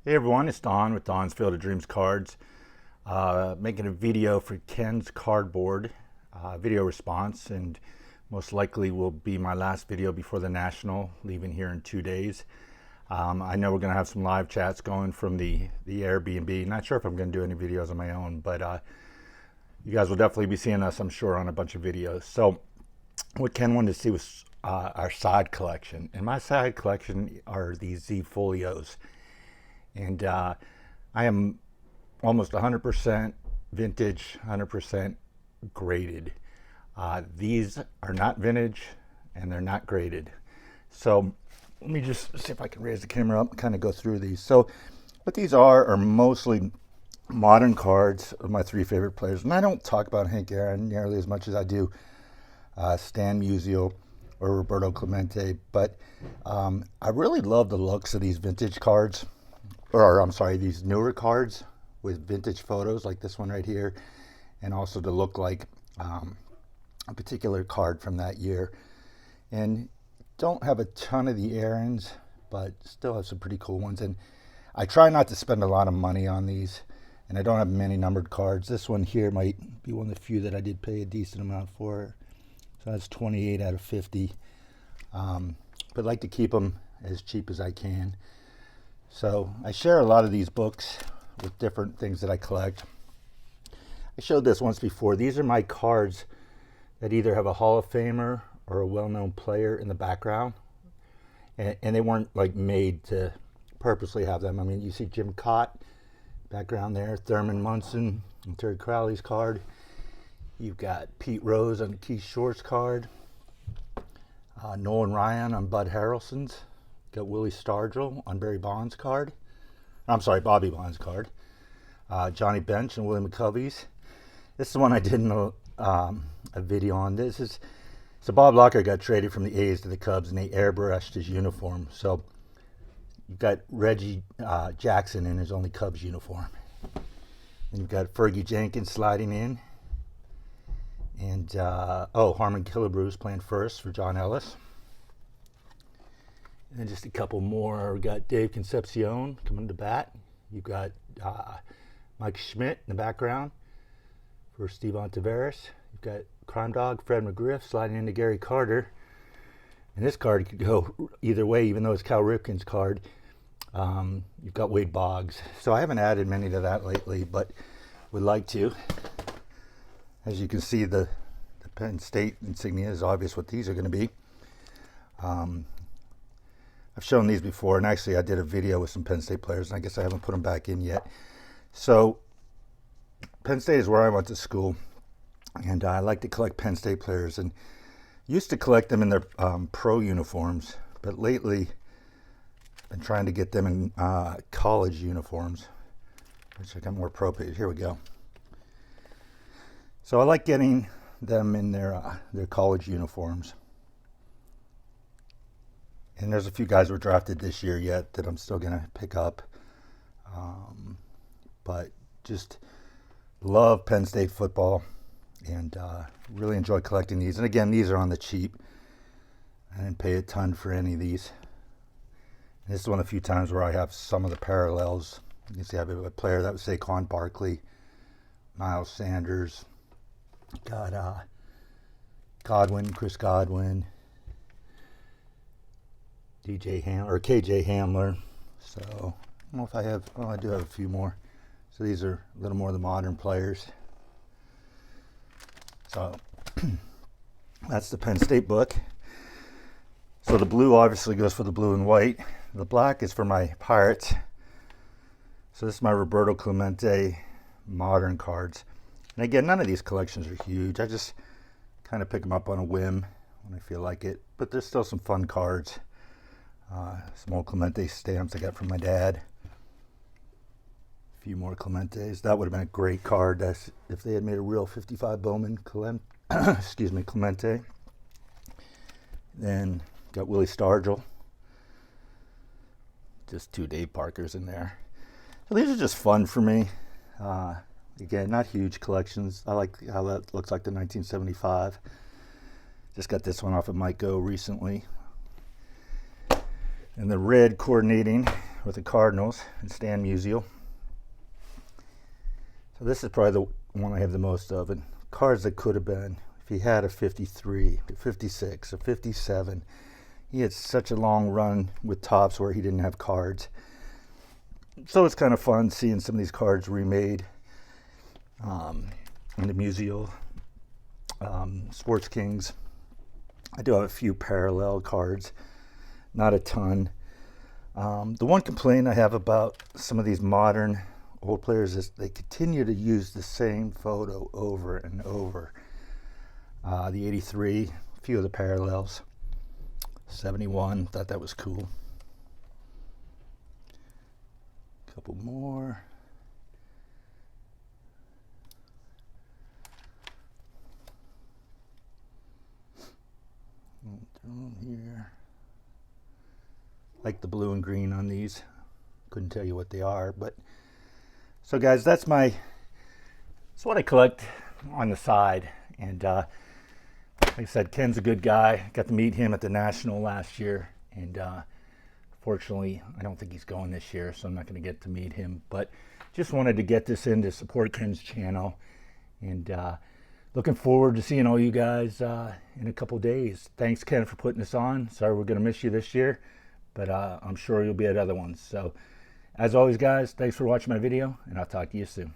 Hey everyone, it's Don with Don's Field of Dreams Cards. Making a video for Ken's cardboard video response, and most likely will be my last video before the National, leaving here in 2 days. I know we're going to have some live chats going from the Airbnb. Not sure if I'm going to do any videos on my own, but you guys will definitely be seeing us, I'm sure, on a bunch of videos. So what Ken wanted to see was our side collection. And my side collection are these Z Folios. And I am almost 100% vintage, 100% graded. These are not vintage and they're not graded. So let me just see if I can raise the camera up and kind of go through these. So what these are mostly modern cards of my three favorite players. And I don't talk about Hank Aaron nearly as much as I do Stan Musial or Roberto Clemente. But I really love the looks of these vintage cards. Or I'm sorry, these newer cards with vintage photos like this one right here, and also to look like a particular card from that year. And don't have a ton of the Aarons, but still have some pretty cool ones. And I try not to spend a lot of money on these, and I don't have many numbered cards. This one here might be one of the few that I did pay a decent amount for. So that's 28 out of 50. But I like to keep them as cheap as I can. So I share a lot of these books with different things that I collect. I showed this once before. These are my cards that either have a Hall of Famer or a well-known player in the background. And they weren't like made to purposely have them. I mean, you see Jim Cott background there, Thurman Munson and Terry Crowley's card. You've got Pete Rose on Keith Short's card. Nolan Ryan on Bud Harrelson's. Got Willie Stargell on Barry Bonds' card. I'm sorry, Bobby Bonds' card. Johnny Bench and Willie McCovey's. This is the one I did a video on. So Bob Locker got traded from the A's to the Cubs, and they airbrushed his uniform. So you've got Reggie Jackson in his only Cubs uniform. And you've got Fergie Jenkins sliding in. And, Harmon Killebrew playing first for John Ellis. And then just a couple more. We've got Dave Concepcion coming to bat. You've got Mike Schmidt in the background for Stevan Tavares. You've got Crime Dog Fred McGriff sliding into Gary Carter. And this card could go either way, even though it's Cal Ripken's card. You've got Wade Boggs. So I haven't added many to that lately, but would like to. As you can see, the Penn State insignia is obvious what these are going to be. I've shown these before, and actually I did a video with some Penn State players, and I guess I haven't put them back in yet. So Penn State is where I went to school, and I like to collect Penn State players, and used to collect them in their pro uniforms, but lately I've been trying to get them in college uniforms, which I got more appropriate. Here we go. So I like getting them in their college uniforms. And there's a few guys who were drafted this year yet that I'm still going to pick up. But just love Penn State football, and really enjoy collecting these. And again, these are on the cheap. I didn't pay a ton for any of these. And this is one of the few times where I have some of the parallels. You can see I have a player that was Saquon Barkley, Miles Sanders, got Chris Godwin, KJ Hamler. So I don't know if I have. Oh, I do have a few more. So these are a little more of the modern players. So that's the Penn State book. So the blue obviously goes for the blue and white. The black is for my Pirates. So this is my Roberto Clemente modern cards. And again, none of these collections are huge. I just kind of pick them up on a whim when I feel like it. But there's still some fun cards. Some old Clemente stamps I got from my dad. A few more Clementes. That would have been a great card if they had made a real 55 Bowman Clemente. Then got Willie Stargell. Just 2 Dave Parkers in there. So these are just fun for me. Again, not huge collections. I like how that looks like the 1975. Just got this one off of Mike Go recently. And the red coordinating with the Cardinals and Stan Musial. So this is probably the one I have the most of. And cards that could have been, if he had a 53, a 56, a 57. He had such a long run with Topps where he didn't have cards. So it's kind of fun seeing some of these cards remade. In the Musial, Sports Kings. I do have a few parallel cards, not a ton. The one complaint I have about some of these modern old players is they continue to use the same photo over and over. The 83, a few of the parallels. 71, thought that was cool. A couple more. Here, like the blue and green on these. Couldn't tell you what they are, but so guys, that's what I collect on the side. And like I said, Ken's a good guy. Got to meet him at the National last year, and fortunately I don't think he's going this year, so I'm not going to get to meet him, but just wanted to get this in to support Ken's channel. And looking forward to seeing all you guys in a couple days. Thanks, Ken, for putting this on. Sorry we're going to miss you this year, but I'm sure you'll be at other ones. So, as always, guys, thanks for watching my video, and I'll talk to you soon.